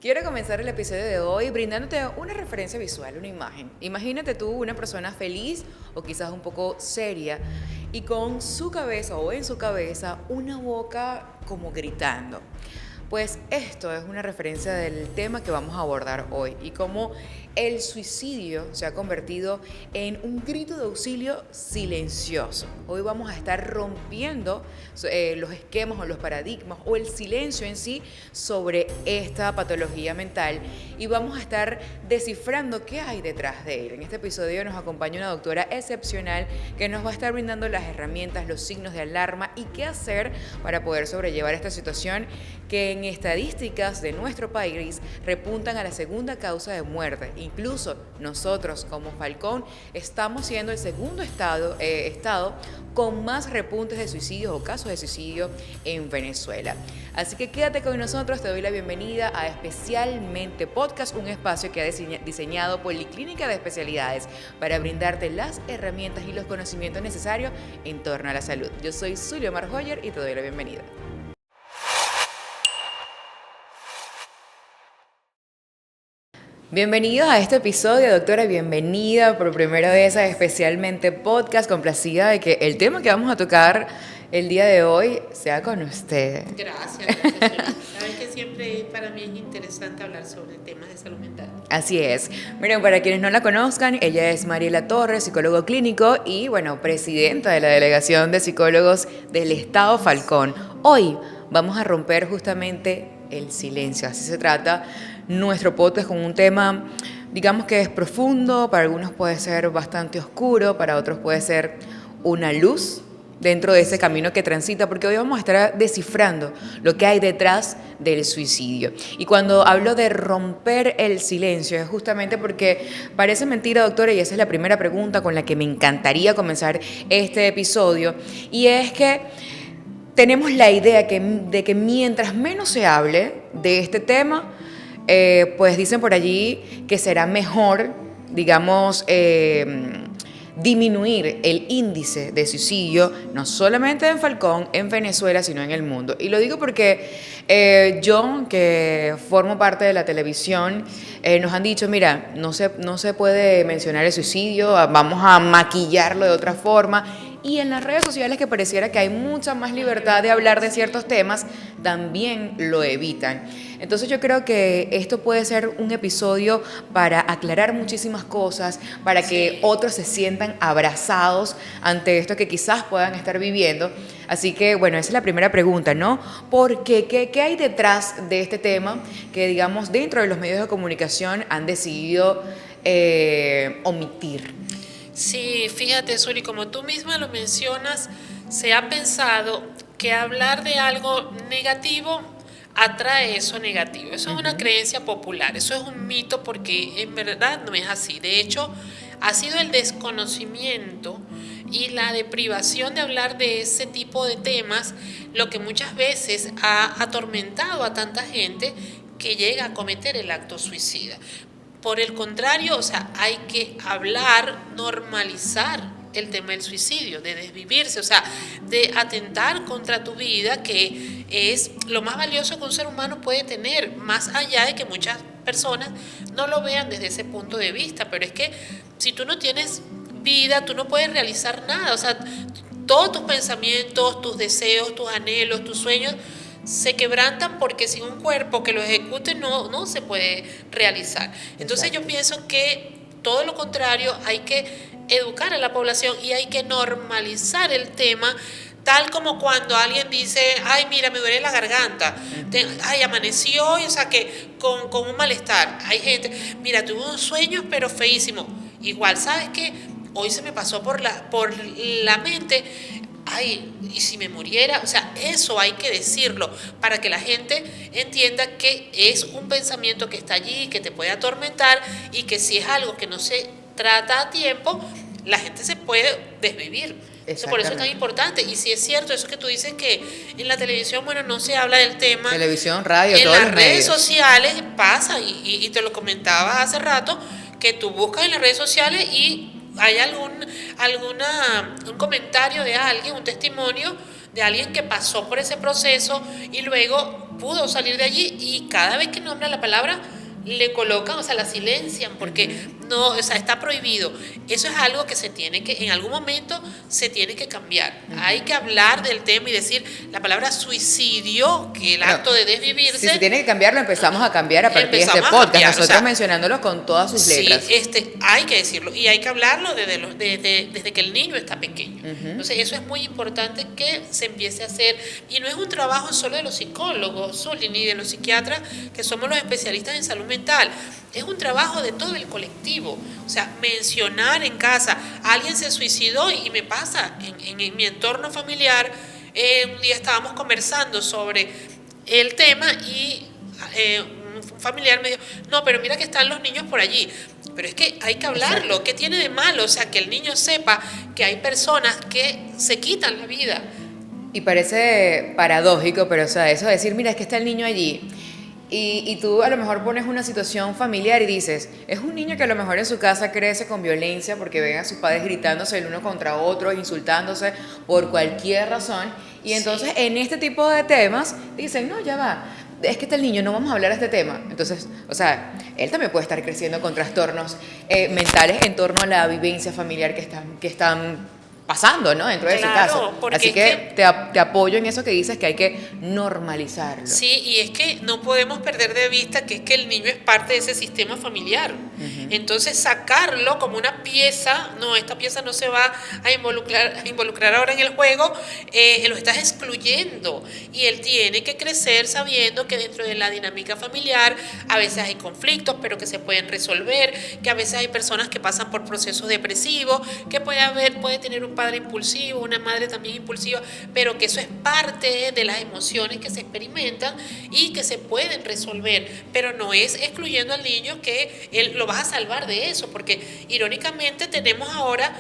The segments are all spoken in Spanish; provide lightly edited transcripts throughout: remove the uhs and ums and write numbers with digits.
Quiero comenzar el episodio de hoy brindándote una referencia visual, una imagen. Imagínate tú una persona feliz o quizás un poco seria y con su cabeza o en su cabeza una boca como gritando. Pues esto es una referencia del tema que vamos a abordar hoy y cómo el suicidio se ha convertido en un grito de auxilio silencioso. Hoy vamos a estar rompiendo los esquemas o los paradigmas o el silencio en sí sobre esta patología mental y vamos a estar descifrando qué hay detrás de él. En este episodio nos acompaña una doctora excepcional que nos va a estar brindando las herramientas, los signos de alarma y qué hacer para poder sobrellevar esta situación que en estadísticas de nuestro país repuntan a la segunda causa de muerte. Incluso nosotros como Falcón estamos siendo el segundo estado con más repuntes de suicidios o casos de suicidio en Venezuela. Así que quédate con nosotros, te doy la bienvenida a Especialmente Podcast, un espacio que ha diseñado Policlínica de Especialidades para brindarte las herramientas y los conocimientos necesarios en torno a la salud. Yo soy Zulio Marjoyer y te doy la bienvenida. Bienvenidos a este episodio, doctora, bienvenida por primera vez a Especialmente Podcast, complacida de que el tema que vamos a tocar el día de hoy sea con usted. Gracias. Sabes que siempre para mí es interesante hablar sobre temas de salud mental. Así es. Miren, para quienes no la conozcan, ella es Mariela Torres, psicólogo clínico y, presidenta de la Delegación de Psicólogos del Estado Falcón. Hoy vamos a romper justamente el silencio, así se trata nuestro podcast con un tema, digamos que es profundo, para algunos puede ser bastante oscuro, para otros puede ser una luz dentro de ese camino que transita, porque hoy vamos a estar descifrando lo que hay detrás del suicidio. Y cuando hablo de romper el silencio es justamente porque parece mentira, doctora, y esa es la primera pregunta con la que me encantaría comenzar este episodio, y es que tenemos la idea de que mientras menos se hable de este tema, pues dicen por allí que será mejor, digamos, disminuir el índice de suicidio, no solamente en Falcón, en Venezuela, sino en el mundo. Y lo digo porque yo, que formo parte de la televisión, nos han dicho, mira, no se puede mencionar el suicidio, vamos a maquillarlo de otra forma. Y en las redes sociales, que pareciera que hay mucha más libertad de hablar de ciertos temas, también lo evitan. Entonces yo creo que esto puede ser un episodio para aclarar muchísimas cosas, para que otros se sientan abrazados ante esto que quizás puedan estar viviendo. Así que, esa es la primera pregunta, ¿no? ¿Por qué? ¿Qué hay detrás de este tema que, digamos, dentro de los medios de comunicación han decidido omitir? Sí, fíjate, Suri, como tú misma lo mencionas, se ha pensado que hablar de algo negativo atrae eso negativo. Eso es una creencia popular, eso es un mito porque en verdad no es así. De hecho, ha sido el desconocimiento y la deprivación de hablar de ese tipo de temas lo que muchas veces ha atormentado a tanta gente que llega a cometer el acto suicida. Por el contrario, o sea, hay que hablar, normalizar el tema del suicidio, de desvivirse, o sea, de atentar contra tu vida, que es lo más valioso que un ser humano puede tener, más allá de que muchas personas no lo vean desde ese punto de vista. Pero es que si tú no tienes vida, tú no puedes realizar nada, o sea, todos tus pensamientos, tus deseos, tus anhelos, tus sueños se quebrantan porque sin un cuerpo que lo ejecute no se puede realizar. Entonces Exacto. Yo pienso que todo lo contrario, hay que educar a la población y hay que normalizar el tema, tal como cuando alguien dice, ay, mira, me duele la garganta, ay, amaneció, y, o sea, que con un malestar. Hay gente, mira, tuve unos sueños pero feísimos. Igual, ¿sabes qué? Hoy se me pasó por la mente, ay, ¿y si me muriera? O sea, eso hay que decirlo para que la gente entienda que es un pensamiento que está allí, que te puede atormentar y que si es algo que no se trata a tiempo, la gente se puede desvivir. Por eso es tan importante. Y si es cierto eso que tú dices, que en la televisión, no se habla del tema. Televisión, radio, en todos las los redes medios sociales pasa, y te lo comentaba hace rato, que tú buscas en las redes sociales y hay un comentario de alguien, un testimonio de alguien que pasó por ese proceso y luego pudo salir de allí y cada vez que nombra la palabra le colocan, o sea, la silencian porque no, o sea, está prohibido. Eso es algo que se tiene que, en algún momento se tiene que cambiar. Hay que hablar del tema y decir la palabra suicidio, que el acto de desvivirse. Si se tiene que cambiar, lo empezamos a cambiar a partir de este podcast, nosotros mencionándolo con todas sus letras. Sí, hay que decirlo y hay que hablarlo desde que el niño está pequeño. Entonces, eso es muy importante que se empiece a hacer y no es un trabajo solo de los psicólogos, ni de los psiquiatras, que somos los especialistas en salud mental. Es un trabajo de todo el colectivo. O sea, mencionar en casa, alguien se suicidó y me pasa en mi entorno familiar. Un día estábamos conversando sobre el tema y un familiar me dijo, no, pero mira que están los niños por allí. Pero es que hay que hablarlo. ¿Qué tiene de malo? O sea, que el niño sepa que hay personas que se quitan la vida. Y parece paradójico, pero o sea, eso de decir, mira, es que está el niño allí. Y tú a lo mejor pones una situación familiar y dices, es un niño que a lo mejor en su casa crece con violencia porque ven a sus padres gritándose el uno contra otro, insultándose por cualquier razón. Y entonces en este tipo de temas dicen, no, ya va, es que está el niño, no vamos a hablar de este tema. Entonces, o sea, él también puede estar creciendo con trastornos mentales en torno a la vivencia familiar que están pasando, ¿no? Dentro de su casa. Así que te apoyo en eso que dices, que hay que normalizarlo. Sí, y es que no podemos perder de vista que es que el niño es parte de ese sistema familiar. Entonces, sacarlo como una pieza, no, esta pieza no se va a involucrar ahora en el juego, lo estás excluyendo. Y él tiene que crecer sabiendo que dentro de la dinámica familiar a veces hay conflictos, pero que se pueden resolver, que a veces hay personas que pasan por procesos depresivos, que puede tener un padre impulsivo, una madre también impulsiva, pero que eso es parte de las emociones que se experimentan y que se pueden resolver, pero no es excluyendo al niño que él lo vas a salvar de eso, porque irónicamente tenemos ahora,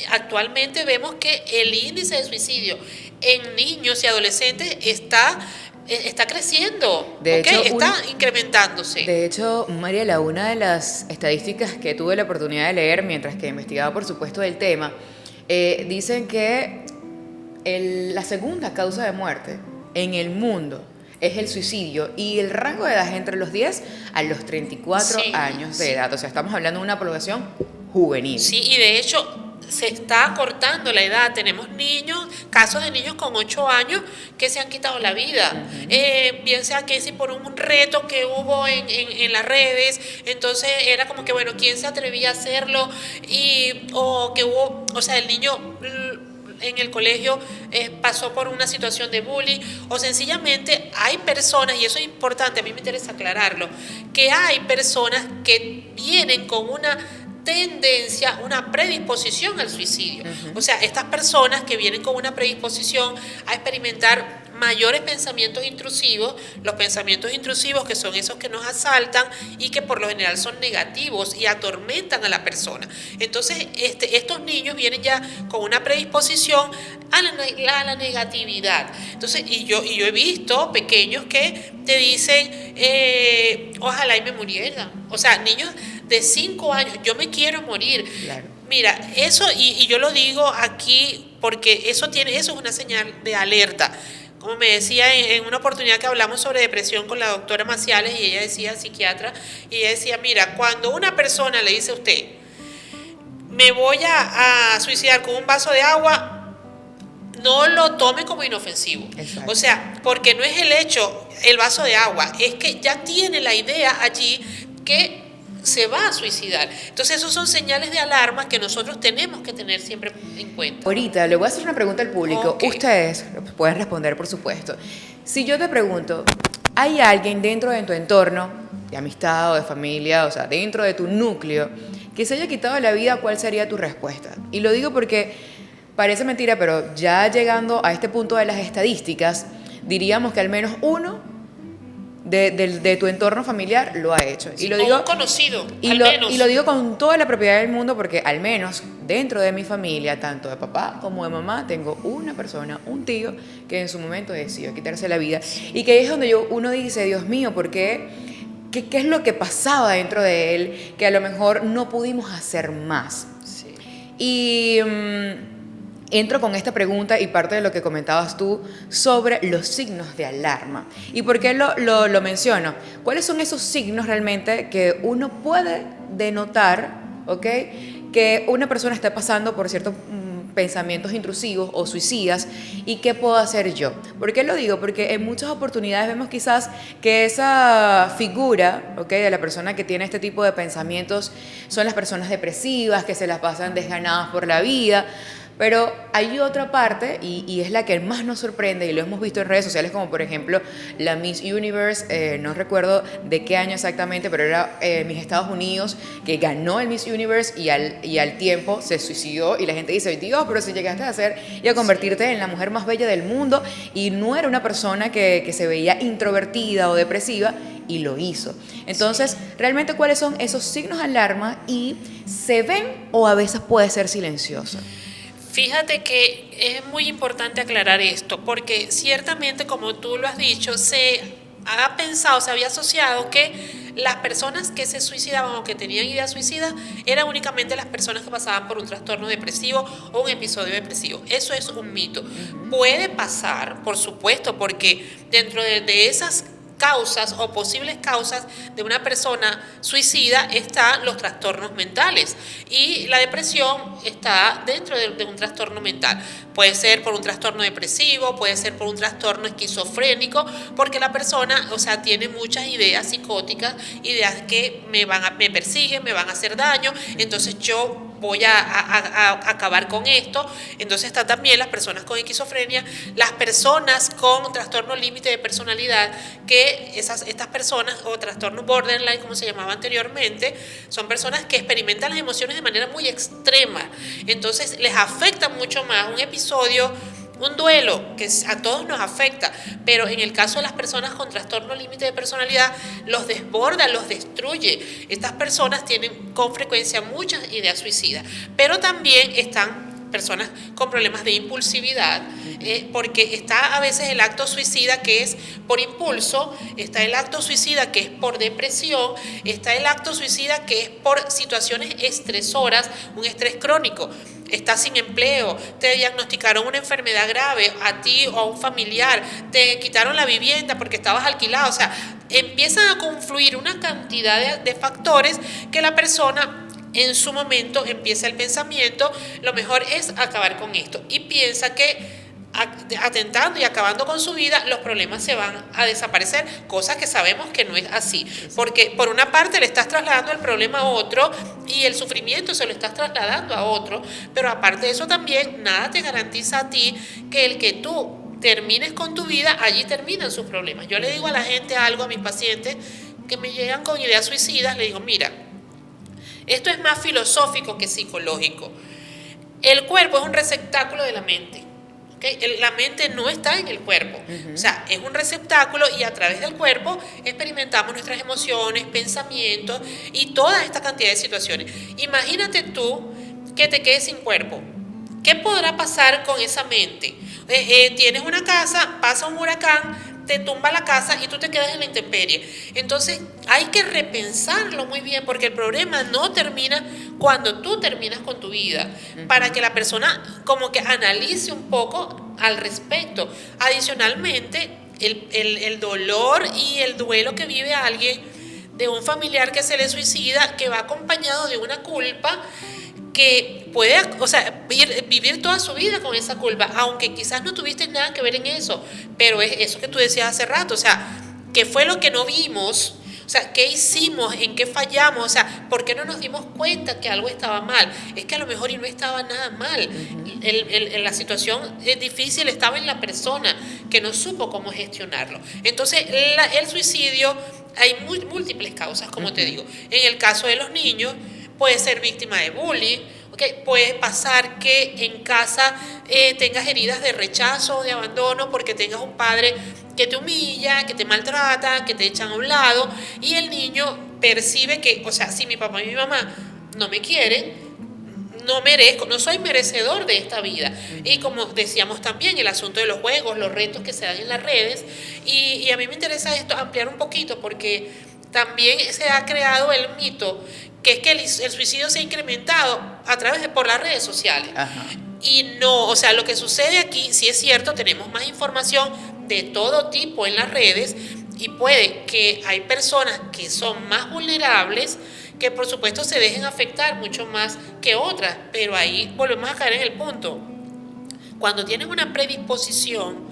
actualmente vemos que el índice de suicidio en niños y adolescentes está creciendo, está incrementándose. De hecho, Mariela, una de las estadísticas que tuve la oportunidad de leer mientras que investigaba, por supuesto, del tema, dicen que la segunda causa de muerte en el mundo es el suicidio y el rango de edad es entre los 10 a los 34 años de edad. O sea, estamos hablando de una población juvenil. Sí, y de hecho se está acortando la edad. Tenemos casos de niños con 8 años que se han quitado la vida. Bien sea que si por un reto que hubo en las redes, entonces era como que, bueno, ¿quién se atrevía a hacerlo? O que hubo, o sea, el niño en el colegio pasó por una situación de bullying, o sencillamente hay personas, y eso es importante, a mí me interesa aclararlo, que hay personas que vienen con una tendencia, una predisposición al suicidio. O sea, estas personas que vienen con una predisposición a experimentar mayores pensamientos intrusivos, los pensamientos intrusivos que son esos que nos asaltan y que por lo general son negativos y atormentan a la persona. Entonces, estos niños vienen ya con una predisposición a la negatividad. Entonces, y yo he visto pequeños que te dicen, ojalá y me muriera. O sea, niños de 5 años, yo me quiero morir. Claro. Mira, eso, y yo lo digo aquí porque eso es una señal de alerta. Como me decía en una oportunidad que hablamos sobre depresión con la doctora Maciales, y ella decía, psiquiatra, y ella decía, mira, cuando una persona le dice a usted, me voy a suicidar con un vaso de agua, no lo tome como inofensivo. Exacto. O sea, porque no es el vaso de agua, es que ya tiene la idea allí que se va a suicidar. Entonces, esos son señales de alarma que nosotros tenemos que tener siempre en cuenta. Ahorita le voy a hacer una pregunta al público. Okay. Ustedes pueden responder, por supuesto. Si yo te pregunto, ¿hay alguien dentro de tu entorno, de amistad o de familia, o sea, dentro de tu núcleo, que se haya quitado la vida? ¿Cuál sería tu respuesta? Y lo digo porque parece mentira, pero ya llegando a este punto de las estadísticas, diríamos que al menos uno de tu entorno familiar lo ha hecho. Sí, y lo digo, un conocido, al menos. Y lo digo con toda la propiedad del mundo porque al menos dentro de mi familia, tanto de papá como de mamá, tengo una persona, un tío, que en su momento decidió quitarse la vida. Y que es donde uno dice, Dios mío, ¿por qué? ¿Qué es lo que pasaba dentro de él? Que a lo mejor no pudimos hacer más. Sí. Y entro con esta pregunta y parte de lo que comentabas tú sobre los signos de alarma. ¿Y por qué lo menciono? ¿Cuáles son esos signos realmente que uno puede denotar, ¿ok?, que una persona está pasando por ciertos pensamientos intrusivos o suicidas, y qué puedo hacer yo? ¿Por qué lo digo? Porque en muchas oportunidades vemos quizás que esa figura, ¿ok?, de la persona que tiene este tipo de pensamientos son las personas depresivas, que se las pasan desganadas por la vida. Pero hay otra parte, y es la que más nos sorprende, y lo hemos visto en redes sociales, como por ejemplo la Miss Universe, no recuerdo de qué año exactamente, pero era Miss Estados Unidos, que ganó el Miss Universe y al tiempo se suicidó, y la gente dice, Dios, pero si llegaste a ser y a convertirte en la mujer más bella del mundo, y no era una persona que se veía introvertida o depresiva, y lo hizo. Entonces, realmente, ¿cuáles son esos signos de alarma? ¿Y se ven o a veces puede ser silencioso? Fíjate que es muy importante aclarar esto, porque ciertamente, como tú lo has dicho, se ha pensado, se había asociado que las personas que se suicidaban o que tenían ideas suicidas eran únicamente las personas que pasaban por un trastorno depresivo o un episodio depresivo. Eso es un mito. Puede pasar, por supuesto, porque dentro de esas causas o posibles causas de una persona suicida están los trastornos mentales, y la depresión está dentro de un trastorno mental. Puede ser por un trastorno depresivo, puede ser por un trastorno esquizofrénico, porque la persona, o sea, tiene muchas ideas psicóticas, ideas que me persiguen, me van a hacer daño, entonces yo voy a acabar con esto. Entonces están también las personas con esquizofrenia, las personas con trastorno límite de personalidad, que estas personas, o trastorno borderline como se llamaba anteriormente, son personas que experimentan las emociones de manera muy extrema. Entonces les afecta mucho más un episodio, un duelo, que a todos nos afecta, pero en el caso de las personas con trastorno límite de personalidad, los desborda, los destruye. Estas personas tienen con frecuencia muchas ideas suicidas, pero también están personas con problemas de impulsividad, porque está a veces el acto suicida que es por impulso, está el acto suicida que es por depresión, está el acto suicida que es por situaciones estresoras, un estrés crónico. Estás sin empleo, te diagnosticaron una enfermedad grave a ti o a un familiar, te quitaron la vivienda porque estabas alquilado, o sea, empiezan a confluir una cantidad de factores que la persona en su momento empieza el pensamiento, lo mejor es acabar con esto, y piensa que atentando y acabando con su vida, los problemas se van a desaparecer, cosa que sabemos que no es así, porque por una parte le estás trasladando el problema a otro y el sufrimiento se lo estás trasladando a otro, pero aparte de eso también nada te garantiza a ti que el que tú termines con tu vida, allí terminan sus problemas. Yo le digo a la gente algo, a mis pacientes que me llegan con ideas suicidas, le digo, mira, esto es más filosófico que psicológico. El cuerpo es un receptáculo de la mente. ¿Okay? La mente no está en el cuerpo. O sea, es un receptáculo, y a través del cuerpo experimentamos nuestras emociones, pensamientos y toda esta cantidad de situaciones. Imagínate tú que te quedes sin cuerpo. ¿Qué podrá pasar con esa mente? Tienes una casa, pasa un huracán, te tumba la casa y tú te quedas en la intemperie. Entonces hay que repensarlo muy bien, porque el problema no termina cuando tú terminas con tu vida, para que la persona como que analice un poco al respecto. Adicionalmente, el dolor y el duelo que vive alguien de un familiar que se le suicida, que va acompañado de una culpa, que puede, o sea, vivir toda su vida con esa culpa, aunque quizás no tuviste nada que ver en eso, pero es eso que tú decías hace rato, o sea, ¿qué fue lo que no vimos? O sea, ¿qué hicimos? ¿En qué fallamos? O sea, ¿por qué no nos dimos cuenta que algo estaba mal? Es que a lo mejor y no estaba nada mal. La situación difícil estaba en la persona que no supo cómo gestionarlo. Entonces, el suicidio, hay múltiples causas, como te digo. En el caso de los niños, puede ser víctima de bullying, ¿okay? Puede pasar que en casa tengas heridas de rechazo o de abandono, porque tengas un padre que te humilla, que te maltrata, que te echan a un lado, y el niño percibe que, o sea, si mi papá y mi mamá no me quieren, no merezco, no soy merecedor de esta vida. Y como decíamos también, el asunto de los juegos, los retos que se dan en las redes, y a mí me interesa esto ampliar un poquito, porque también se ha creado el mito que es que el suicidio se ha incrementado por las redes sociales. Ajá. Y no, o sea, lo que sucede aquí, sí es cierto, tenemos más información de todo tipo en las redes y puede que hay personas que son más vulnerables que por supuesto se dejen afectar mucho más que otras, pero ahí volvemos a caer en el punto. Cuando tienes una predisposición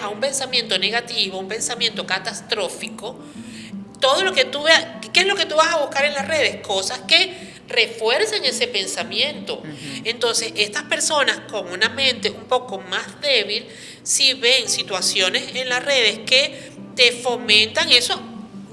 a un pensamiento negativo, un pensamiento catastrófico, todo lo que tú veas, ¿qué es lo que tú vas a buscar en las redes? Cosas que refuercen ese pensamiento. Entonces, estas personas con una mente un poco más débil, si ven situaciones en las redes que te fomentan eso,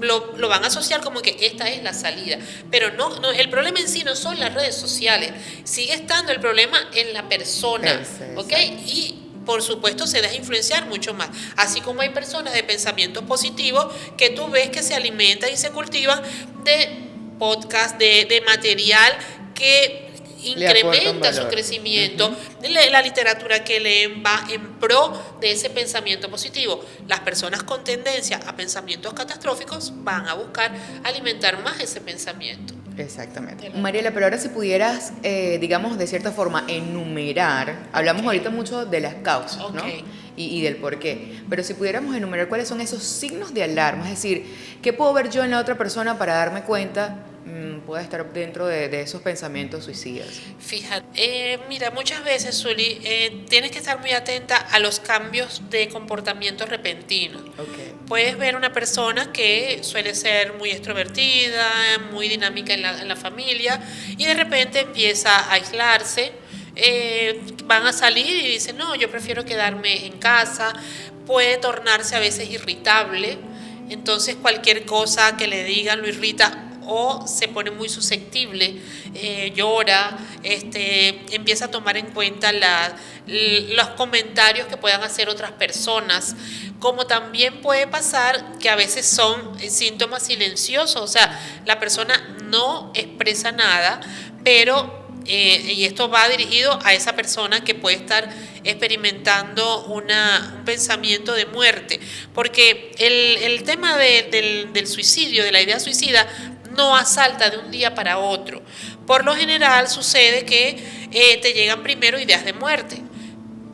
lo van a asociar como que esta es la salida. Pero no, el problema en sí no son las redes sociales, sigue estando el problema en la persona, ¿ok? Y por supuesto se deja influenciar mucho más, así como hay personas de pensamientos positivos que tú ves que se alimentan y se cultivan de podcast, de material que incrementa su crecimiento. La literatura que leen va en pro de ese pensamiento positivo. Las personas con tendencia a pensamientos catastróficos van a buscar alimentar más ese pensamiento. Exactamente. Mariela, pero ahora si pudieras, digamos, de cierta forma, enumerar, hablamos ahorita mucho de las causas, ¿no? Y del por qué, pero si pudiéramos enumerar cuáles son esos signos de alarma, es decir, ¿qué puedo ver yo en la otra persona para darme cuenta puede estar dentro de esos pensamientos suicidas? Fíjate, mira, muchas veces, Zuli, tienes que estar muy atenta a los cambios de comportamiento repentinos. Puedes ver una persona que suele ser muy extrovertida, muy dinámica en la familia, y de repente empieza a aislarse. Van a salir y dicen, no, yo prefiero quedarme en casa. Puede tornarse a veces irritable, entonces cualquier cosa que le digan lo irrita, o se pone muy susceptible, llora, empieza a tomar en cuenta los comentarios que puedan hacer otras personas, como también puede pasar que a veces son síntomas silenciosos, o sea, la persona no expresa nada, pero y esto va dirigido a esa persona que puede estar experimentando un pensamiento de muerte, porque el tema del suicidio, de la idea suicida, no asalta de un día para otro. Por lo general sucede que te llegan primero ideas de muerte,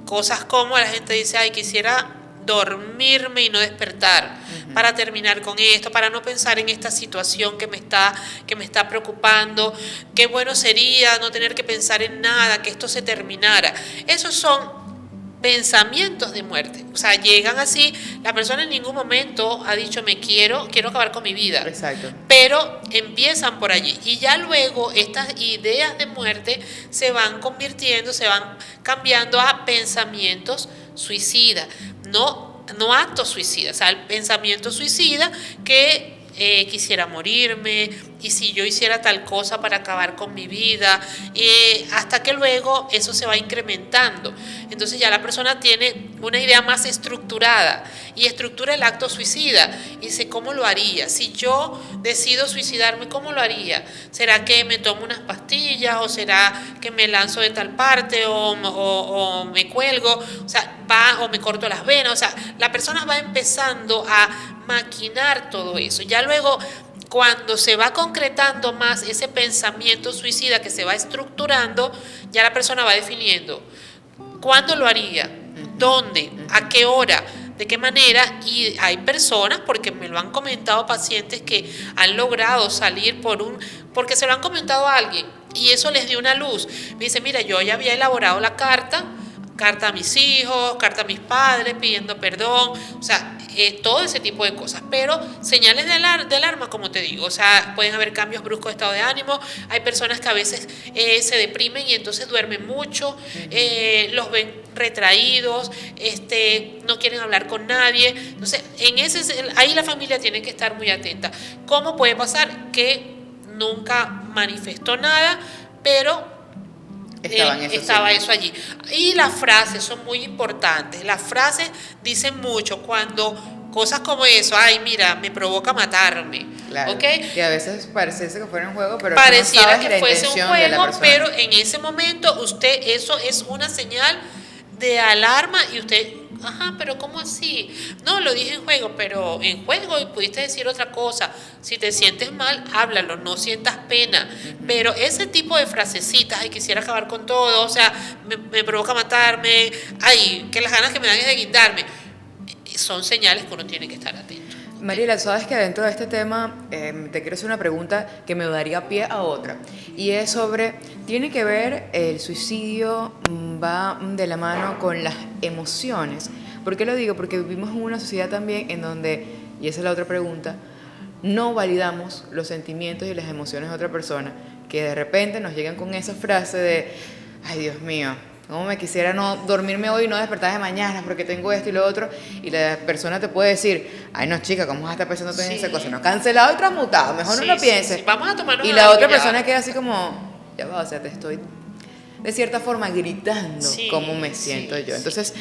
cosas como la gente dice, ay, quisiera dormirme y no despertar, para terminar con esto, para no pensar en esta situación que me está preocupando, qué bueno sería no tener que pensar en nada, que esto se terminara. Esos son pensamientos de muerte, o sea, llegan así, la persona en ningún momento ha dicho quiero acabar con mi vida. Exacto. Pero empiezan por allí y ya luego estas ideas de muerte se van convirtiendo, se van cambiando a pensamientos suicidas, no actos suicidas, o sea, el pensamiento suicida que quisiera morirme, y si yo hiciera tal cosa para acabar con mi vida, hasta que luego eso se va incrementando. Entonces ya la persona tiene una idea más estructurada y estructura el acto suicida y dice, ¿cómo lo haría? Si yo decido suicidarme, ¿cómo lo haría? ¿Será que me tomo unas pastillas, o será que me lanzo de tal parte, o me cuelgo, o sea, o me corto las venas? O sea, la persona va empezando a maquinar todo eso. Ya luego, cuando se va concretando más ese pensamiento suicida que se va estructurando, ya la persona va definiendo cuándo lo haría, dónde, a qué hora, de qué manera. Y hay personas, porque me lo han comentado pacientes, que han logrado salir porque se lo han comentado a alguien y eso les dio una luz. Me dice, mira, yo ya había elaborado la carta a mis hijos, carta a mis padres pidiendo perdón, o sea, todo ese tipo de cosas, pero señales de alarma, como te digo, o sea, pueden haber cambios bruscos de estado de ánimo. Hay personas que a veces se deprimen y entonces duermen mucho, los ven retraídos, no quieren hablar con nadie. Entonces, ahí la familia tiene que estar muy atenta. ¿Cómo puede pasar que nunca manifestó nada, pero estaba eso allí? Y las frases son muy importantes. Las frases dicen mucho. Cuando cosas como eso, ay, mira, me provoca matarme, claro, ¿okay? Y a veces pareciese que fuera un juego, pero pareciera no que fuese un juego, pero en ese momento eso es una señal de alarma y usted Ajá, pero ¿cómo así? No, lo dije en juego, pero en juego pudiste decir otra cosa. Si te sientes mal, háblalo, no sientas pena. Pero ese tipo de frasecitas, ay, quisiera acabar con todo, o sea, me provoca matarme, ay, que las ganas que me dan es de guindarme, son señales que uno tiene que estar atento. Mariela, sabes que dentro de este tema te quiero hacer una pregunta que me daría pie a otra. Y es sobre, tiene que ver el suicidio, va de la mano con las emociones. ¿Por qué lo digo? Porque vivimos en una sociedad también en donde, y esa es la otra pregunta, no validamos los sentimientos y las emociones de otra persona, que de repente nos llegan con esa frase de, ay Dios mío, cómo me quisiera no dormirme hoy y no despertar de mañana porque tengo esto y lo otro, y la persona te puede decir, ay no chica, ¿cómo vas a estar pensando tú en esa cosa? No, cancelado y transmutado, mejor no lo pienses. Sí. Vamos a tomarnos y la algo otra ya. persona queda así como, ya va, o sea, te estoy de cierta forma gritando cómo me siento yo. Entonces,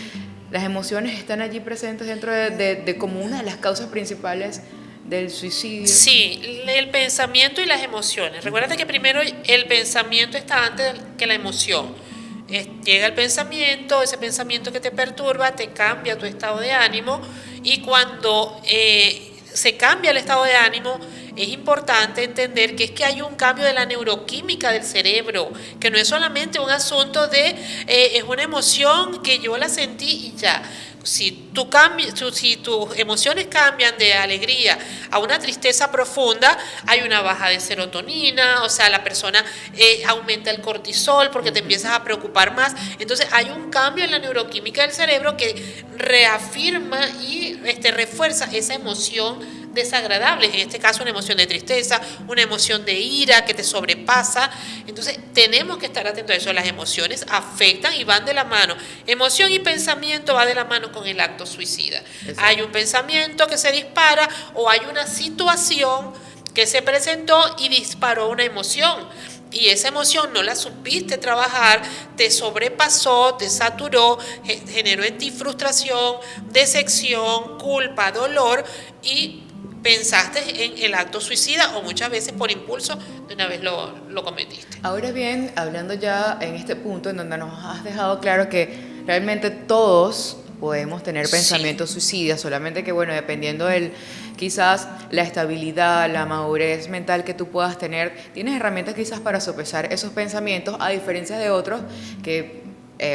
las emociones están allí presentes dentro de como una de las causas principales del suicidio. Sí, el pensamiento y las emociones. Recuerda que primero el pensamiento está antes que la emoción. Llega el pensamiento, ese pensamiento que te perturba, te cambia tu estado de ánimo, y cuando se cambia el estado de ánimo, es importante entender que es que hay un cambio de la neuroquímica del cerebro, que no es solamente un asunto de, es una emoción que yo la sentí y ya. Si tus emociones cambian de alegría a una tristeza profunda, hay una baja de serotonina, o sea, la persona aumenta el cortisol porque te empiezas a preocupar más. Entonces hay un cambio en la neuroquímica del cerebro que reafirma y refuerza esa emoción desagradable, en este caso una emoción de tristeza, una emoción de ira que te sobrepasa. Entonces tenemos que estar atentos a eso. Las emociones afectan y van de la mano. Emoción y pensamiento va de la mano con el acto suicida. Exacto. Hay un pensamiento que se dispara o hay una situación que se presentó y disparó una emoción. Y esa emoción no la supiste trabajar, te sobrepasó, te saturó, generó en ti frustración, decepción, culpa, dolor, y pensaste en el acto suicida, o muchas veces por impulso de una vez lo cometiste. Ahora bien, hablando ya en este punto en donde nos has dejado claro que realmente todos podemos tener pensamientos suicidas, solamente que bueno, dependiendo del quizás la estabilidad, la madurez mental que tú puedas tener, tienes herramientas quizás para sopesar esos pensamientos, a diferencia de otros que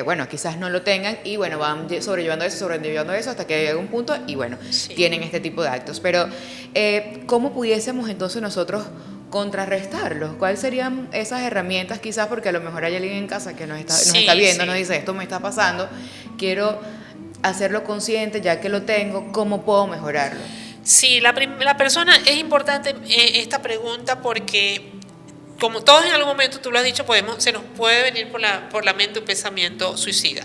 bueno, quizás no lo tengan y bueno, van sobrellevando eso hasta que llega un punto y bueno, tienen este tipo de actos. Pero, ¿cómo pudiésemos entonces nosotros contrarrestarlos? ¿Cuáles serían esas herramientas quizás? Porque a lo mejor hay alguien en casa que nos está viendo, nos dice, esto me está pasando, quiero hacerlo consciente ya que lo tengo, ¿cómo puedo mejorarlo? Sí, la persona, es importante esta pregunta porque, como todos en algún momento, tú lo has dicho, se nos puede venir por la mente un pensamiento suicida.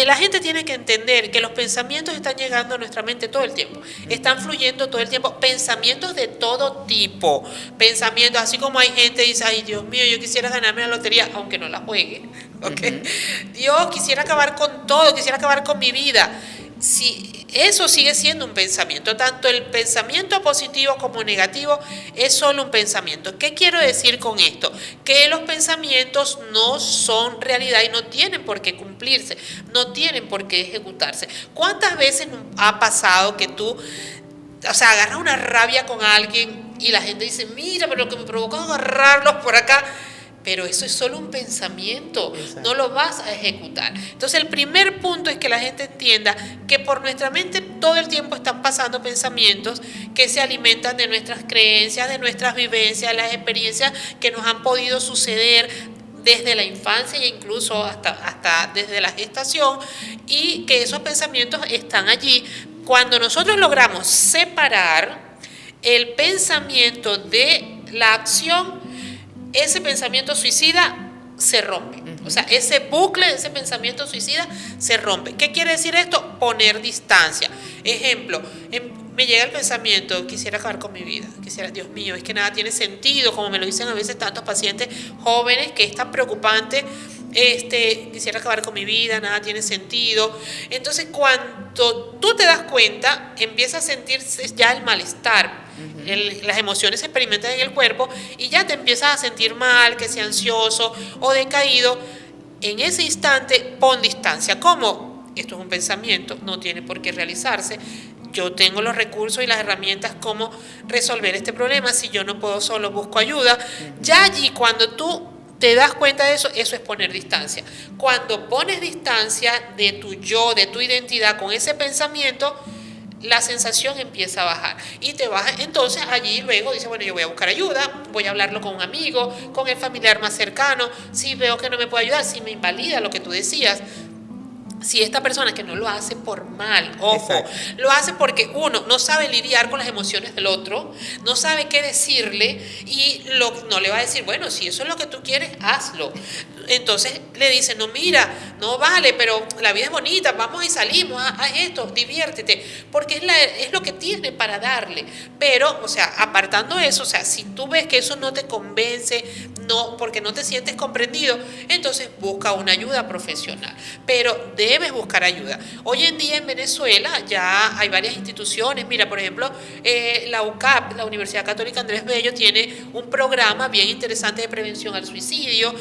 La gente tiene que entender que los pensamientos están llegando a nuestra mente todo el tiempo, están fluyendo todo el tiempo, pensamientos de todo tipo, pensamientos, así como hay gente que dice, ay Dios mío, yo quisiera ganarme la lotería, aunque no la juegue, ¿okay? Dios, quisiera acabar con todo, quisiera acabar con mi vida. Si eso sigue siendo un pensamiento, tanto el pensamiento positivo como negativo es solo un pensamiento. ¿Qué quiero decir con esto? Que los pensamientos no son realidad y no tienen por qué cumplirse, no tienen por qué ejecutarse. ¿Cuántas veces ha pasado que tú, o sea, agarras una rabia con alguien y la gente dice, mira, pero lo que me provocó es agarrarlos por acá? Pero eso es solo un pensamiento, no lo vas a ejecutar. Entonces el primer punto es que la gente entienda que por nuestra mente todo el tiempo están pasando pensamientos que se alimentan de nuestras creencias, de nuestras vivencias, las experiencias que nos han podido suceder desde la infancia e incluso hasta desde la gestación, y que esos pensamientos están allí. Cuando nosotros logramos separar el pensamiento de la acción, ese pensamiento suicida se rompe. O sea, ese bucle de ese pensamiento suicida se rompe. ¿Qué quiere decir esto? Poner distancia. Ejemplo, me llega el pensamiento, quisiera acabar con mi vida, quisiera, Dios mío, es que nada tiene sentido, como me lo dicen a veces tantos pacientes jóvenes, que es tan preocupante, quisiera acabar con mi vida, nada tiene sentido. Entonces, cuando tú te das cuenta, empiezas a sentirse ya el malestar. Las emociones se experimentan en el cuerpo y ya te empiezas a sentir mal, que sea ansioso o decaído. En ese instante pon distancia. ¿Cómo? esto es un pensamiento, no tiene por qué realizarse. Yo tengo los recursos y las herramientas como resolver este problema. Si yo no puedo solo, busco ayuda. Ya allí, cuando tú te das cuenta de eso, eso es poner distancia. Cuando pones distancia de tu yo, de tu identidad con ese pensamiento, la sensación empieza a bajar y te baja. Entonces allí luego dices, bueno, yo voy a buscar ayuda, voy a hablarlo con un amigo, con el familiar más cercano. Si veo que no me puede ayudar, si me invalida lo que tú decías, si esta persona que no lo hace por mal, ojo, Exacto. lo hace porque uno no sabe lidiar con las emociones del otro, no sabe qué decirle y no le va a decir, bueno, si eso es lo que tú quieres, hazlo. Entonces le dice, no, mira, no vale, pero la vida es bonita, vamos y salimos, haz esto, diviértete, porque es lo que tiene para darle. Pero, o sea, apartando eso, o sea, si tú ves que eso no te convence, no, porque no te sientes comprendido, entonces busca una ayuda profesional. Pero debes buscar ayuda. Hoy en día en Venezuela ya hay varias instituciones. Mira, por ejemplo, la UCAP, la Universidad Católica Andrés Bello, tiene un programa bien interesante de prevención al suicidio.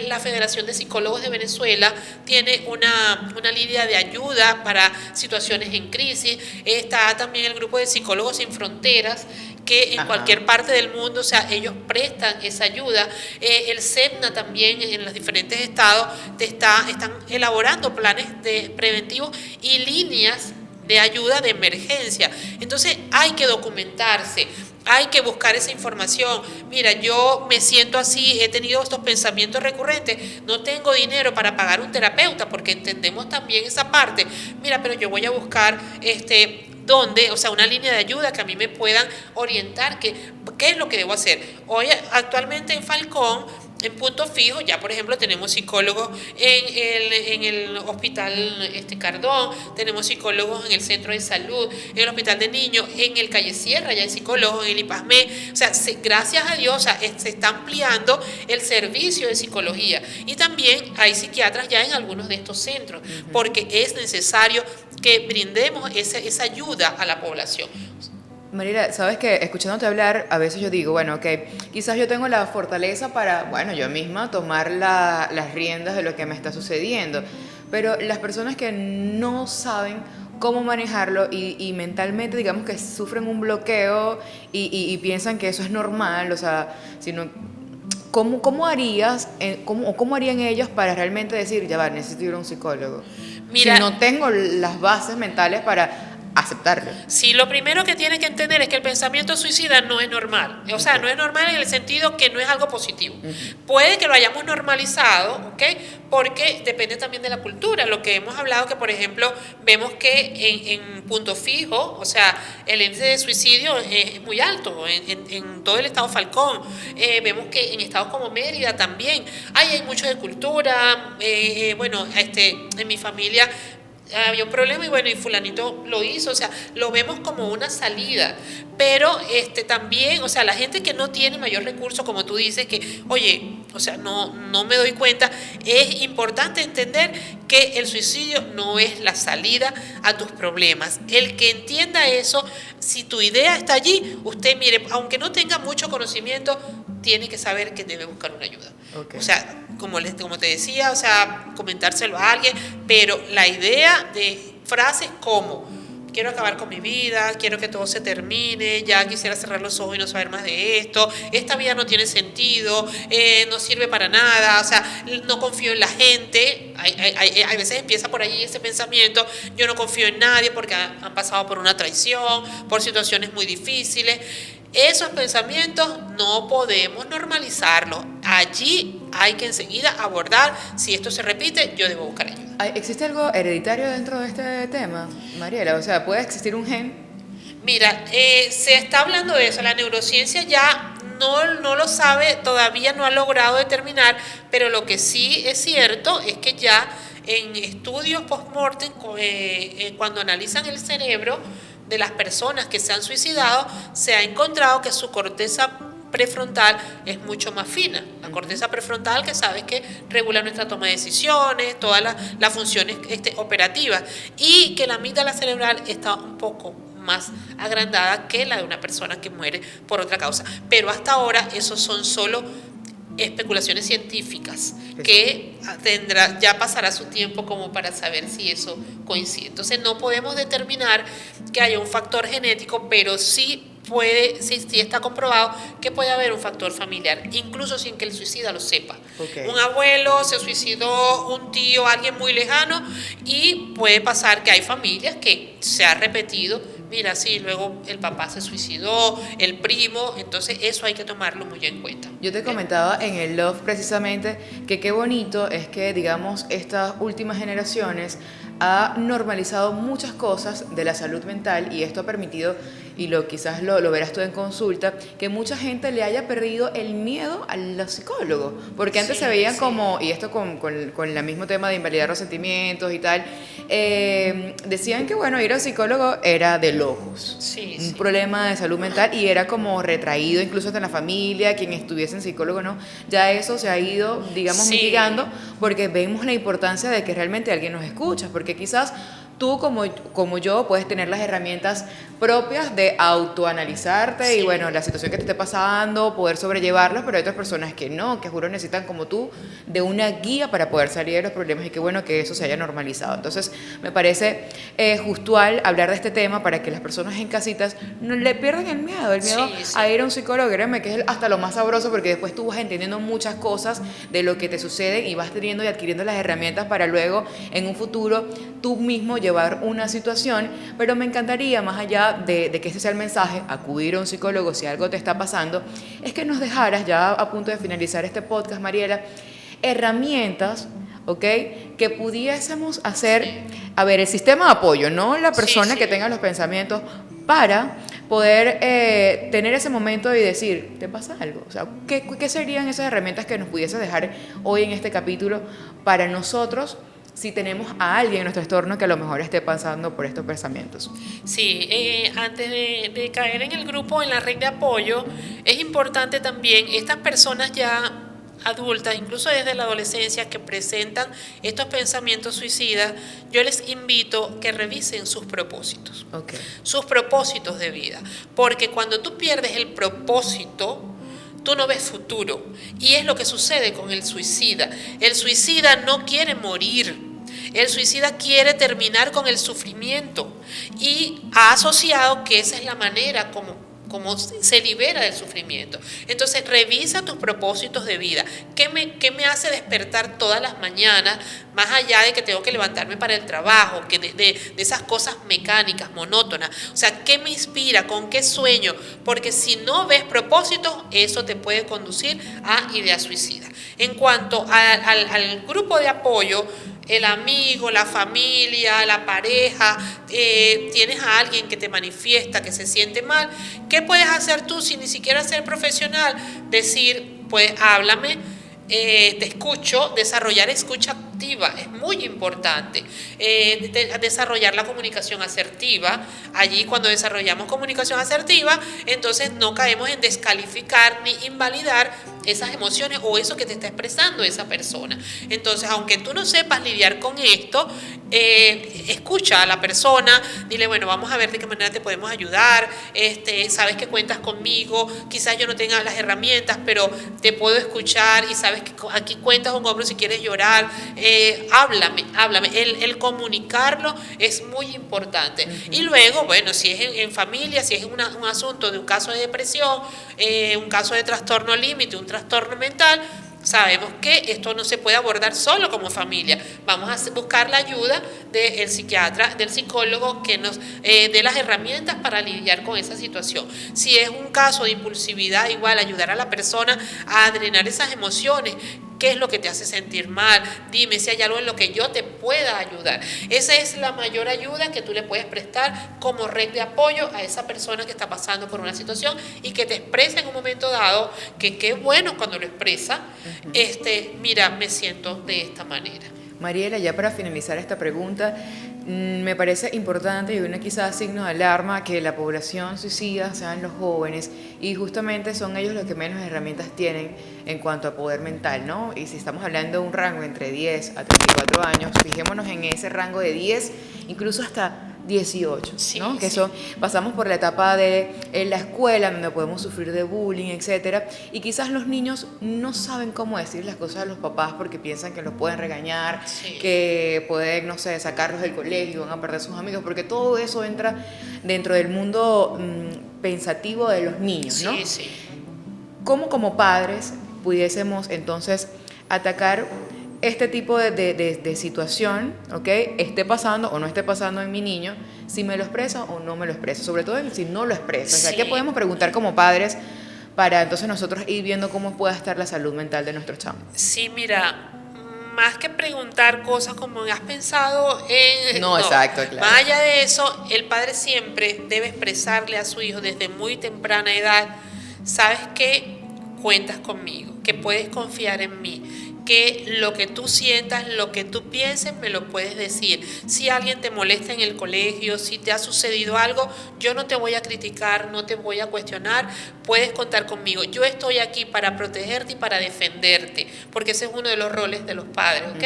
La Federación de Psicólogos de Venezuela tiene una línea de ayuda para situaciones en crisis. Está también el grupo de Psicólogos Sin Fronteras, que en cualquier parte del mundo, o sea, ellos prestan esa ayuda. El SEPNA también en los diferentes estados están elaborando planes preventivos y líneas de ayuda de emergencia. Entonces hay que documentarse, hay que buscar esa información. Mira, yo me siento así, he tenido estos pensamientos recurrentes, no tengo dinero para pagar un terapeuta, porque entendemos también esa parte. Mira, pero yo voy a buscar donde, o sea, una línea de ayuda que a mí me puedan orientar qué es lo que debo hacer. Hoy actualmente en Falcón, en Punto Fijo, ya por ejemplo tenemos psicólogos en el hospital Cardón, tenemos psicólogos en el centro de salud, en el hospital de niños, en el Calle Sierra ya hay psicólogos, en el IPASME. O sea, gracias a Dios, o sea, se está ampliando el servicio de psicología y también hay psiquiatras ya en algunos de estos centros, porque es necesario que brindemos esa ayuda a la población. Mariela, sabes que escuchándote hablar, a veces yo digo, bueno, ok, quizás yo tengo la fortaleza para, bueno, yo misma tomar las riendas de lo que me está sucediendo, pero las personas que no saben cómo manejarlo y mentalmente, digamos que sufren un bloqueo y piensan que eso es normal, o sea, sino, ¿cómo harías, cómo harían ellos para realmente decir, ya va, necesito ir a un psicólogo? Mira, si no tengo las bases mentales para aceptarlo. Sí, lo primero que tiene que entender es que el pensamiento suicida no es normal. O sea, no es normal en el sentido que no es algo positivo. Puede que lo hayamos normalizado, ¿ok? Porque depende también de la cultura. Lo que hemos hablado, que por ejemplo, vemos que en Punto Fijo, o sea, el índice de suicidio es muy alto en todo el estado Falcón. Vemos que en estados como Mérida también hay mucho de cultura. Bueno, en mi familia había un problema y bueno, y fulanito lo hizo, o sea, lo vemos como una salida, pero también, o sea, la gente que no tiene mayor recurso, como tú dices, que, oye, o sea, no me doy cuenta, es importante entender que el suicidio no es la salida a tus problemas. El que entienda eso, si tu idea está allí, usted, mire, aunque no tenga mucho conocimiento, tiene que saber que debe buscar una ayuda. Okay. O sea, como te decía, o sea, comentárselo a alguien, pero la idea de frases como quiero acabar con mi vida, quiero que todo se termine, ya quisiera cerrar los ojos y no saber más de esto, esta vida no tiene sentido, no sirve para nada, o sea, no confío en la gente, hay veces empieza por ahí ese pensamiento, yo no confío en nadie porque han pasado por una traición, por situaciones muy difíciles. Esos pensamientos no podemos normalizarlos. Allí hay que enseguida abordar, si esto se repite, yo debo buscar ayuda. ¿Existe algo hereditario dentro de este tema, Mariela? O sea, ¿puede existir un gen? Mira, se está hablando de eso. La neurociencia ya no lo sabe, todavía no ha logrado determinar, pero lo que sí es cierto es que ya en estudios post-mortem, cuando analizan el cerebro de las personas que se han suicidado, se ha encontrado que su corteza prefrontal es mucho más fina. La corteza prefrontal, que sabes que regula nuestra toma de decisiones, todas las funciones operativas, y que la amígdala cerebral está un poco más agrandada que la de una persona que muere por otra causa. Pero hasta ahora esos son solo especulaciones científicas, que ya pasará su tiempo como para saber si eso coincide. Entonces no podemos determinar que haya un factor genético, pero sí está comprobado que puede haber un factor familiar, incluso sin que el suicida lo sepa. Okay. Un abuelo se suicidó, un tío, alguien muy lejano, y puede pasar que hay familias que se ha repetido. Mira, sí, luego el papá se suicidó, el primo, entonces eso hay que tomarlo muy en cuenta. Yo te comentaba en el Love precisamente que qué bonito es que, digamos, estas últimas generaciones ha normalizado muchas cosas de la salud mental, y esto ha permitido, y quizás lo verás tú en consulta, que mucha gente le haya perdido el miedo a los psicólogos, porque antes se veían como, y esto con el mismo tema de invalidar los sentimientos y tal, decían que bueno, ir al psicólogo era de locos, un problema de salud mental, y era como retraído incluso hasta en la familia, quien estuviese en psicólogo, ¿no? Ya eso se ha ido, digamos, mitigando, porque vemos la importancia de que realmente alguien nos escucha, porque quizás tú como yo puedes tener las herramientas propias de autoanalizarte y bueno, la situación que te esté pasando, poder sobrellevarlos, pero hay otras personas que no, que juro necesitan como tú de una guía para poder salir de los problemas, y qué bueno que eso se haya normalizado. Entonces me parece justual hablar de este tema para que las personas en casitas no le pierdan el miedo a ir a un psicólogo. Créeme que es hasta lo más sabroso, porque después tú vas entendiendo muchas cosas de lo que te sucede y vas teniendo y adquiriendo las herramientas para luego en un futuro tú mismo llevar una situación. Pero me encantaría, más allá de que ese sea el mensaje, acudir a un psicólogo si algo te está pasando, es que nos dejaras, ya a punto de finalizar este podcast, Mariela, herramientas, ¿ok?, que pudiésemos hacer, a ver, el sistema de apoyo, no la persona que tenga los pensamientos, para poder tener ese momento y decir, ¿te pasa algo? O sea, ¿qué serían esas herramientas que nos pudiese dejar hoy en este capítulo para nosotros, si tenemos a alguien en nuestro entorno que a lo mejor esté pasando por estos pensamientos? Sí, antes de caer en el grupo, en la red de apoyo, es importante también estas personas ya adultas, incluso desde la adolescencia, que presentan estos pensamientos suicidas, yo les invito que revisen sus propósitos, sus propósitos de vida, porque cuando tú pierdes el propósito, tú no ves futuro, y es lo que sucede con el suicida. El suicida no quiere morir. El suicida quiere terminar con el sufrimiento, y ha asociado que esa es la manera como se libera del sufrimiento. Entonces revisa tus propósitos de vida. ¿Qué me hace despertar todas las mañanas, más allá de que tengo que levantarme para el trabajo, que de esas cosas mecánicas, monótonas? O sea, ¿qué me inspira? ¿Con qué sueño? Porque si no ves propósitos, eso te puede conducir a ideas suicidas. En cuanto al grupo de apoyo, el amigo, la familia, la pareja, tienes a alguien que te manifiesta que se siente mal, ¿qué puedes hacer tú sin ni siquiera ser profesional? Decir, pues háblame, te escucho. Desarrollar escucha activa es muy importante. Desarrollar la comunicación asertiva. Allí, cuando desarrollamos comunicación asertiva, entonces no caemos en descalificar ni invalidar esas emociones o eso que te está expresando esa persona. Entonces, aunque tú no sepas lidiar con esto, escucha a la persona, dile, bueno, vamos a ver de qué manera te podemos ayudar, sabes que cuentas conmigo, quizás yo no tenga las herramientas, pero te puedo escuchar, y sabes que aquí cuentas un hombro si quieres llorar, háblame. El comunicarlo es muy importante. Y luego, bueno, si es en familia, si es un asunto de un caso de depresión, un caso de trastorno límite, un trastorno mental, sabemos que esto no se puede abordar solo como familia. Vamos a buscar la ayuda del psiquiatra, del psicólogo, que nos dé las herramientas para lidiar con esa situación. Si es un caso de impulsividad, igual ayudar a la persona a drenar esas emociones. ¿Qué es lo que te hace sentir mal? Dime si hay algo en lo que yo te pueda ayudar. Esa es la mayor ayuda que tú le puedes prestar como red de apoyo a esa persona que está pasando por una situación y que te expresa en un momento dado, que qué bueno cuando lo expresa, mira, me siento de esta manera. Mariela, ya para finalizar esta pregunta, me parece importante y una quizás signo de alarma que la población suicida sean los jóvenes, y justamente son ellos los que menos herramientas tienen en cuanto a poder mental, ¿no? Y si estamos hablando de un rango entre 10 a 34 años, fijémonos en ese rango de 10, incluso hasta 18, Sí, ¿no? Que sí. eso, pasamos por la etapa de en la escuela, donde podemos sufrir de bullying, etcétera, y quizás los niños no saben cómo decir las cosas a los papás porque piensan que los pueden regañar, Sí. que pueden, no sé, sacarlos del colegio, van a perder sus amigos, porque todo eso entra dentro del mundo pensativo de los niños, ¿no? Sí, sí. ¿Cómo como padres pudiésemos entonces atacar este tipo de situación, ¿ok? Esté pasando o no esté pasando en mi niño, si me lo expresa o no me lo expresa, sobre todo si no lo expresa. O sea, Sí. ¿qué podemos preguntar como padres para entonces nosotros ir viendo cómo pueda estar la salud mental de nuestros chamos? Sí, mira, más que preguntar cosas como has pensado en... No, exacto, claro. Más allá de eso, el padre siempre debe expresarle a su hijo desde muy temprana edad, sabes que cuentas conmigo, que puedes confiar en mí, que lo que tú sientas, lo que tú pienses, me lo puedes decir. Si alguien te molesta en el colegio, si te ha sucedido algo, yo no te voy a criticar, no te voy a cuestionar, puedes contar conmigo. Yo estoy aquí para protegerte y para defenderte, porque ese es uno de los roles de los padres, ¿ok?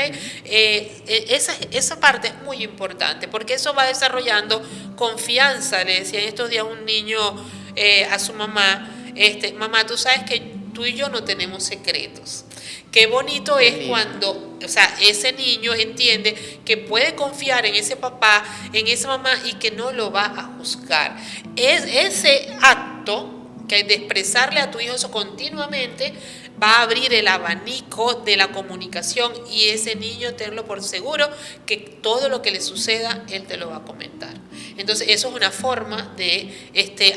Esa parte es muy importante, porque eso va desarrollando confianza. Le decía en estos días un niño a su mamá, mamá, tú sabes que tú y yo no tenemos secretos. Qué bonito Qué es lindo. cuando, o sea, ese niño entiende que puede confiar en ese papá, en esa mamá y que no lo va a juzgar. Es ese acto que de expresarle a tu hijo eso continuamente va a abrir el abanico de la comunicación y ese niño tenlo por seguro que todo lo que le suceda él te lo va a comentar. Entonces eso es una forma de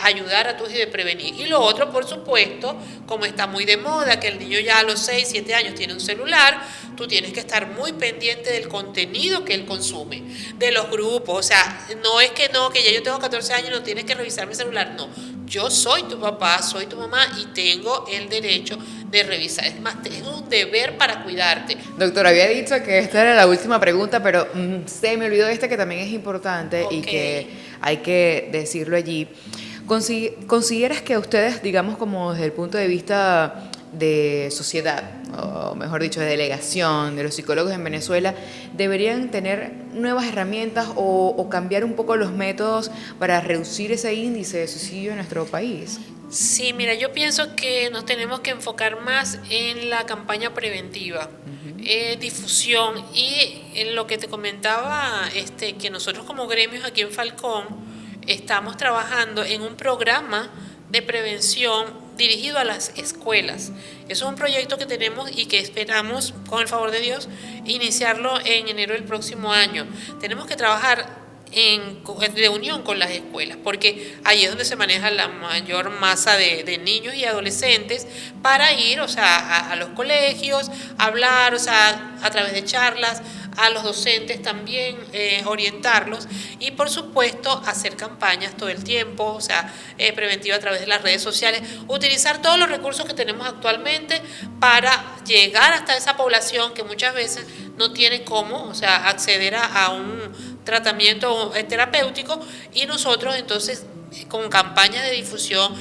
ayudar a tu hijo y de prevenir. Y lo otro, por supuesto, como está muy de moda que el niño ya a los 6, 7 años tiene un celular, tú tienes que estar muy pendiente del contenido que él consume, de los grupos. O sea, no es que no, que ya yo tengo 14 años y no tienes que revisar mi celular, no. Yo soy tu papá, soy tu mamá y tengo el derecho de revisar. Es más, tengo un deber para cuidarte. Doctor, había dicho que esta era la última pregunta, pero se me olvidó esta que también es importante y Ok. que hay que decirlo allí. ¿Consideras que ustedes, digamos, como desde el punto de vista de sociedad, o mejor dicho, de delegación, de los psicólogos en Venezuela, deberían tener nuevas herramientas o cambiar un poco los métodos para reducir ese índice de suicidio en nuestro país? Sí, mira, yo pienso que nos tenemos que enfocar más en la campaña preventiva, difusión y en lo que te comentaba, que nosotros como gremios aquí en Falcón estamos trabajando en un programa de prevención dirigido a las escuelas. Eso es un proyecto que tenemos y que esperamos, con el favor de Dios, iniciarlo en enero del próximo año. Tenemos que trabajar de unión con las escuelas, porque ahí es donde se maneja la mayor masa de niños y adolescentes para ir, o sea, a los colegios, hablar, o sea, a través de charlas, a los docentes también orientarlos y por supuesto hacer campañas todo el tiempo, o sea, preventiva a través de las redes sociales, utilizar todos los recursos que tenemos actualmente para llegar hasta esa población que muchas veces no tiene cómo, o sea, acceder a un tratamiento terapéutico y nosotros entonces con campañas de difusión,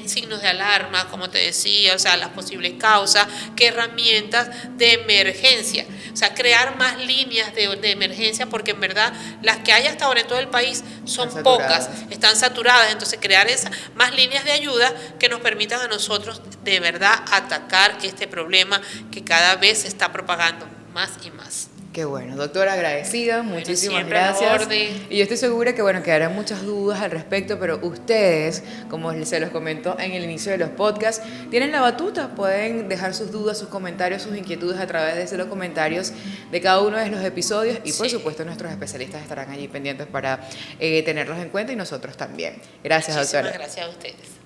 signos de alarma, como te decía, o sea, las posibles causas, qué herramientas de emergencia, o sea, crear más líneas de emergencia, porque en verdad las que hay hasta ahora en todo el país son pocas, están saturadas, entonces crear esas más líneas de ayuda que nos permitan a nosotros de verdad atacar este problema que cada vez se está propagando más y más. Qué bueno, doctora, agradecida, muchísimas siempre a la gracias. orden. Y yo estoy segura que, bueno, quedarán muchas dudas al respecto, pero ustedes, como se los comentó en el inicio de los podcasts, tienen la batuta, pueden dejar sus dudas, sus comentarios, sus inquietudes a través de los comentarios de cada uno de los episodios y, por supuesto, nuestros especialistas estarán allí pendientes para tenerlos en cuenta y nosotros también. Gracias, doctora. Muchísimas gracias a ustedes.